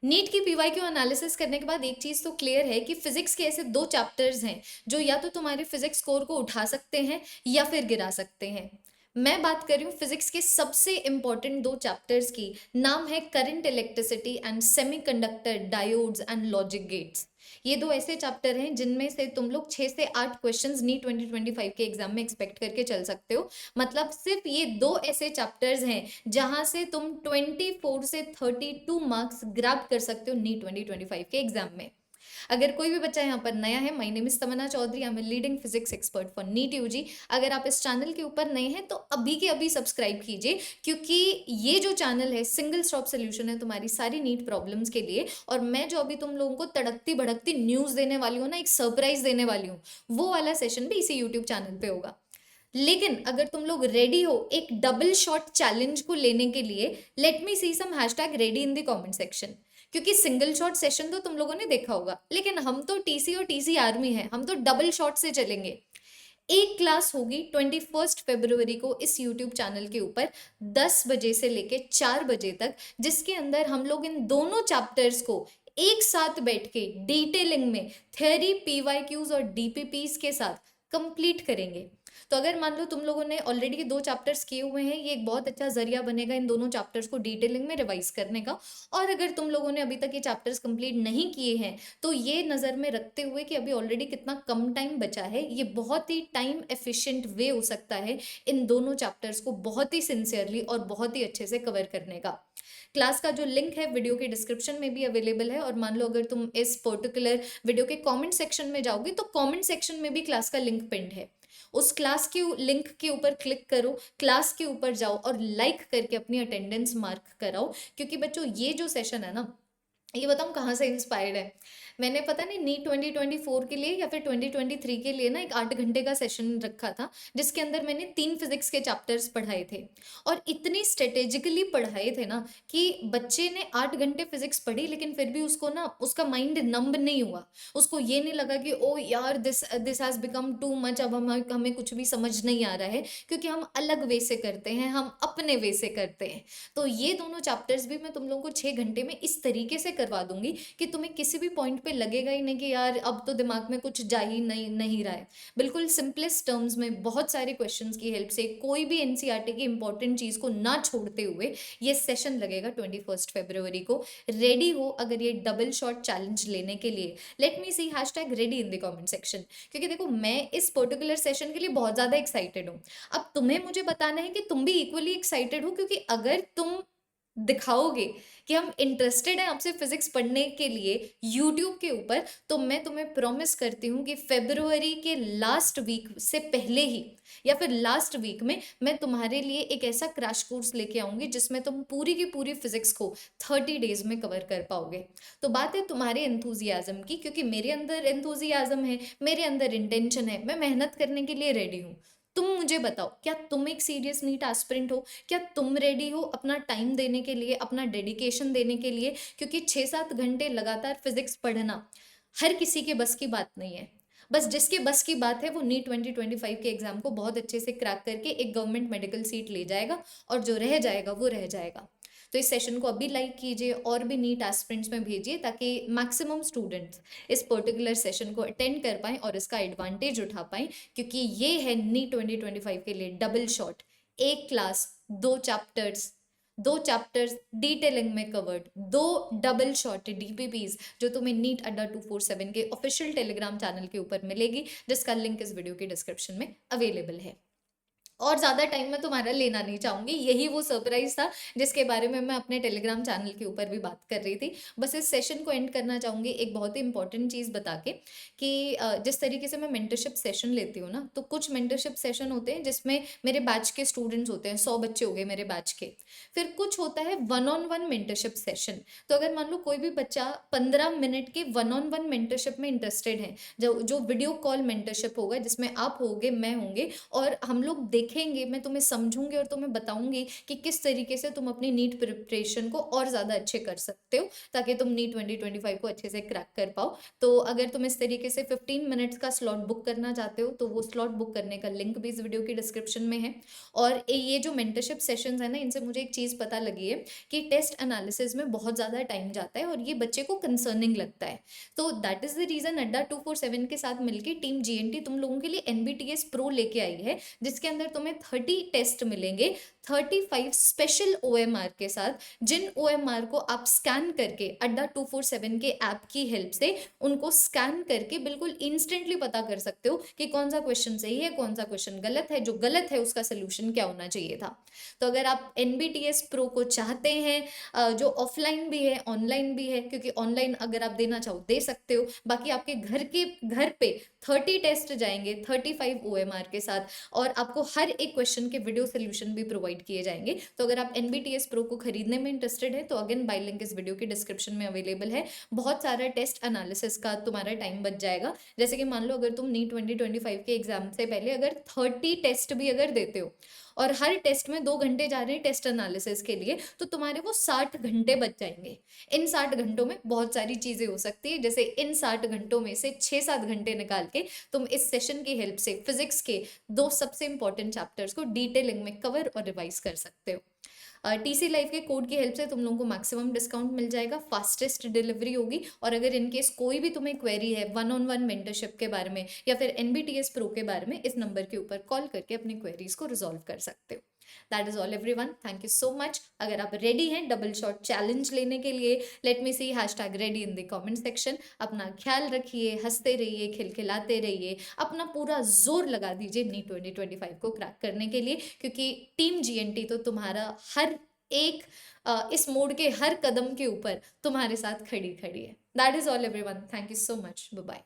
NEET की PYQ analysis करने के बाद एक चीज तो क्लियर है कि फिजिक्स के ऐसे दो चैप्टर्स हैं जो या तो तुम्हारे फिजिक्स स्कोर को उठा सकते हैं या फिर गिरा सकते हैं। मैं बात कर रही हूँ फिजिक्स के सबसे इंपॉर्टेंट दो चैप्टर्स की। नाम है current electricity and semiconductor diodes and logic gates. ये दो ऐसे चैप्टर हैं जिनमें से तुम लोग 6 से 8 क्वेश्चंस नीट 2025 के एग्जाम में एक्सपेक्ट करके चल सकते हो। मतलब सिर्फ ये दो ऐसे चैप्टर्स हैं जहां से तुम 24 से 32 मार्क्स ग्रैब कर सकते हो नीट 2025 के एग्जाम में। अगर कोई भी बच्चा यहाँ पर नया है, my name is Tamanna Chaudhary, I am leading physics expert for NEET UG. अगर आप इस चैनल के ऊपर नए हैं तो अभी के अभी सब्सक्राइब कीजिए, क्योंकि ये जो चैनल है सिंगल स्टॉप सोल्यूशन है तुम्हारी सारी नीट प्रॉब्लम्स के लिए। और मैं जो अभी तुम लोगों को तड़कती भड़कती न्यूज देने वाली हूँ ना, एक सरप्राइज देने वाली हूँ, वो वाला सेशन भी इसी यूट्यूब चैनल पे होगा। लेकिन अगर तुम लोग रेडी हो एक डबल शॉट चैलेंज को लेने के लिए, let me see some hashtag ready in the comment section. क्योंकि सिंगल शॉट सेशन तो तुम लोगों ने देखा होगा, लेकिन हम तो टीसी और टीसी आर्मी है, हम तो डबल शॉट से चलेंगे। एक क्लास होगी 21 फरवरी को इस यूट्यूब चैनल के ऊपर 10 बजे से लेके 4 बजे तक, जिसके अंदर हम लोग इन दोनों चैप्टर्स को एक साथ बैठ के डिटेलिंग में थ्योरी, पीवाईक्यूज और डीपीपीस के साथ कंप्लीट करेंगे। तो अगर मान लो तुम लोगों ने ऑलरेडी 2 चैप्टर्स किए हुए हैं, ये एक बहुत अच्छा जरिया बनेगा इन दोनों चैप्टर्स को डिटेलिंग में रिवाइज करने का। और अगर तुम लोगों ने अभी तक ये चैप्टर्स कंप्लीट नहीं किए हैं, तो ये नज़र में रखते हुए कि अभी ऑलरेडी कितना कम टाइम बचा है, ये बहुत ही टाइम एफिशिएंट वे हो सकता है इन दोनों चैप्टर्स को बहुत ही सिंसियरली और बहुत ही अच्छे से कवर करने का। क्लास का जो लिंक है वीडियो के डिस्क्रिप्शन में भी अवेलेबल है। और मान लो अगर तुम इस पर्टिकुलर वीडियो के कमेंट सेक्शन में जाओगे तो कमेंट सेक्शन में भी क्लास का लिंक पिंड है। उस क्लास के लिंक के ऊपर क्लिक करो, क्लास के ऊपर जाओ और लाइक करके अपनी अटेंडेंस मार्क कराओ। क्योंकि बच्चों ये जो सेशन है ना, ये बताऊँ कहाँ से इंस्पायर्ड है। मैंने पता नहीं नीट 2024 के लिए या फिर 2023 के लिए ना एक 8 घंटे का सेशन रखा था, जिसके अंदर मैंने 3 फिजिक्स के चैप्टर्स पढ़ाए थे। और इतनी स्ट्रेटेजिकली पढ़ाए थे ना कि बच्चे ने 8 घंटे फिजिक्स पढ़ी, लेकिन फिर भी उसको ना उसका माइंड नंब नहीं हुआ। उसको ये नहीं लगा कि ओ यार this this has become too much, अब हमें कुछ भी समझ नहीं आ रहा है, क्योंकि हम अलग वे से करते हैं, हम अपने वे से करते हैं। तो ये दोनों चैप्टर्स भी मैं तुम लोगों को 6 घंटे में इस तरीके से करवा दूंगी कि तुम्हें किसी भी पॉइंट पे लगेगा ही नहीं कि यार अब तो दिमाग में कुछ जा ही नहीं रहा है। बिल्कुल सिंपलेस्ट टर्म्स में बहुत सारे क्वेश्चंस की हेल्प से कोई भी एनसीईआरटी की इंपॉर्टेंट चीज को ना छोड़ते हुए ये सेशन लगेगा 21 फरवरी को। रेडी हो अगर ये डबल शॉट चैलेंज लेने के लिए? Let me see hashtag ready in the comment section. क्योंकि देखो मैं इस पर्टिकुलर सेशन के लिए बहुत ज़्यादा एक्साइटेड हूँ। अब तुम्हें मुझे बताना है कि तुम भी इक्वली एक्साइटेड हो, क्योंकि अगर तुम दिखाओगे कि हम इंटरेस्टेड हैं आपसे फिजिक्स पढ़ने के लिए यूट्यूब के ऊपर, तो मैं तुम्हें प्रॉमिस करती हूँ कि फेब्रुवरी के लास्ट वीक से पहले ही या फिर लास्ट वीक में मैं तुम्हारे लिए एक ऐसा क्रैश कोर्स लेके आऊंगी जिसमें तुम पूरी की पूरी फिजिक्स को 30 डेज में कवर कर पाओगे। तो बात है तुम्हारे एंथुजियाज्म की, क्योंकि मेरे अंदर एंथुजियाज्म है, मेरे अंदर इंटेंशन है, मैं मेहनत करने के लिए रेडी हूँ। तुम मुझे बताओ, क्या तुम एक सीरियस नीट एस्पिरेंट हो? क्या तुम रेडी हो अपना टाइम देने के लिए, अपना डेडिकेशन देने के लिए? क्योंकि 6-7 घंटे लगातार फिजिक्स पढ़ना हर किसी के बस की बात नहीं है। बस जिसके बस की बात है वो नीट 2025 के एग्जाम को बहुत अच्छे से क्रैक करके एक गवर्नमेंट मेडिकल सीट ले जाएगा, और जो रह जाएगा वो रह जाएगा। तो इस सेशन को अभी लाइक कीजिए और भी नीट एस्पिरेंट्स में भेजिए, ताकि मैक्सिमम स्टूडेंट्स इस पर्टिकुलर सेशन को अटेंड कर पाएँ और इसका एडवांटेज उठा पाएँ। क्योंकि ये है नीट 2025 के लिए डबल शॉट। एक क्लास, 2 चैप्टर्स, 2 चैप्टर्स डिटेलिंग में कवर्ड, 2 डबल शॉट डीपीपीज जो तुम्हें नीट अड्डा 247 के ऑफिशियल टेलीग्राम चैनल के ऊपर मिलेगी, जिसका लिंक इस वीडियो के डिस्क्रिप्शन में अवेलेबल है। और ज़्यादा टाइम मैं तुम्हारा लेना नहीं चाहूँगी, यही वो सरप्राइज था जिसके बारे में मैं अपने टेलीग्राम चैनल के ऊपर भी बात कर रही थी। बस इस सेशन को एंड करना चाहूँगी एक बहुत ही इंपॉर्टेंट चीज़ बता के कि जिस तरीके से मैं मेंटरशिप सेशन लेती हूँ ना, तो कुछ मेंटरशिप सेशन होते हैं जिसमें मेरे बैच के स्टूडेंट्स होते हैं, 100 बच्चे हो गए मेरे बैच के। फिर कुछ होता है one on one mentorship session. तो अगर मान लो कोई भी बच्चा 15 मिनट के वन ऑन वन मेंटरशिप में इंटरेस्टेड है, जो जो वीडियो कॉल मेंटरशिप होगा जिसमें आप होगे, मैं होंगे, और हम लोग देखेंगे, मैं तुम्हें समझूंगी और तुम्हें बताऊंगी कि किस तरीके से तुम अपनी नीट प्रिपरेशन को और ज़्यादा अच्छे कर सकते हो, ताकि तुम नीट 2025 को अच्छे से क्रैक कर पाओ। तो अगर तुम इस तरीके से 15 मिनट्स का स्लॉट बुक करना चाहते हो तो वो स्लॉट बुक करने का लिंक भी इस वीडियो की डिस्क्रिप्शन में है। और ये जो मेंटरशिप सेशंस है ना, इनसे मुझे एक चीज़ पता लगी है कि टेस्ट एनालिसिस में बहुत ज़्यादा टाइम जाता है और ये बच्चे को कंसर्निंग लगता है। तो दैट इज़ द रीज़न अड्डा 247 के साथ मिलकर टीम जीएनटी तुम लोगों के लिए एनबीटीएस प्रो लेके आई है, जिसके अंदर तुम्हें 30 टेस्ट मिलेंगे, 35 स्पेशल ओएमआर के साथ, जिन ओएमआर को आप स्कैन करके अड्डा 247 के ऐप की हेल्प से उनको स्कैन करके बिल्कुल इंस्टेंटली पता कर सकते हो कि कौन सा क्वेश्चन सही है, कौन सा क्वेश्चन गलत है, जो गलत है उसका सोल्यूशन क्या होना चाहिए था। तो अगर आप एनबीटीएस प्रो को चाहते हैं, जो ऑफलाइन भी है ऑनलाइन भी है, क्योंकि ऑनलाइन अगर आप देना चाहो दे सकते हो, बाकी आपके घर पे 30 टेस्ट जाएंगे 35 ओएमआर के साथ, और आपको हर एक क्वेश्चन के वीडियो सोल्यूशन भी प्रोवाइड किए जाएंगे। तो अगर आप एनबीटीएस प्रो को खरीदने में इंटरेस्टेड है तो अगेन बाय लिंक इस वीडियो के डिस्क्रिप्शन में अवेलेबल है। बहुत सारा टेस्ट एनालिसिस का तुम्हारा टाइम बच जाएगा। जैसे कि मान लो अगर तुम नीट 2025 के एग्जाम से पहले अगर 30 टेस्ट भी अगर देते हो और हर टेस्ट में 2 घंटे जा रहे हैं टेस्ट एनालिसिस के लिए, तो तुम्हारे वो 60 घंटे बच जाएंगे। इन 60 घंटों में बहुत सारी चीज़ें हो सकती है, जैसे इन 60 घंटों में से 6-7 घंटे निकाल के तुम इस सेशन की हेल्प से फिजिक्स के 2 सबसे इंपॉर्टेंट चैप्टर्स को डिटेलिंग में कवर और रिवाइज कर सकते हो। टीसी लाइफ के कोड की हेल्प से तुम लोगों को मैक्सिमम डिस्काउंट मिल जाएगा, फास्टेस्ट डिलीवरी होगी। और अगर इनकेस कोई भी तुम्हें क्वेरी है 1-on-1 मेंटरशिप के बारे में या फिर एनबीटीएस प्रो के बारे में, इस नंबर के ऊपर कॉल करके अपनी क्वेरीज को रिजॉल्व कर सकते हो। That is all everyone, thank you so much. अगर आप रेडी हैं डबल शॉट चैलेंज लेने के लिए, let me see #ready in the comment section. अपना ख्याल रखिए, हंसते रहिए, खिलखिलाते रहिए, अपना पूरा जोर लगा दीजिए नीट 2025 को क्रैक करने के लिए, क्योंकि टीम जीएनटी तो तुम्हारा हर एक इस मोड के हर कदम के ऊपर तुम्हारे साथ खड़ी खड़ी है। That is all everyone, thank you so much, bye bye.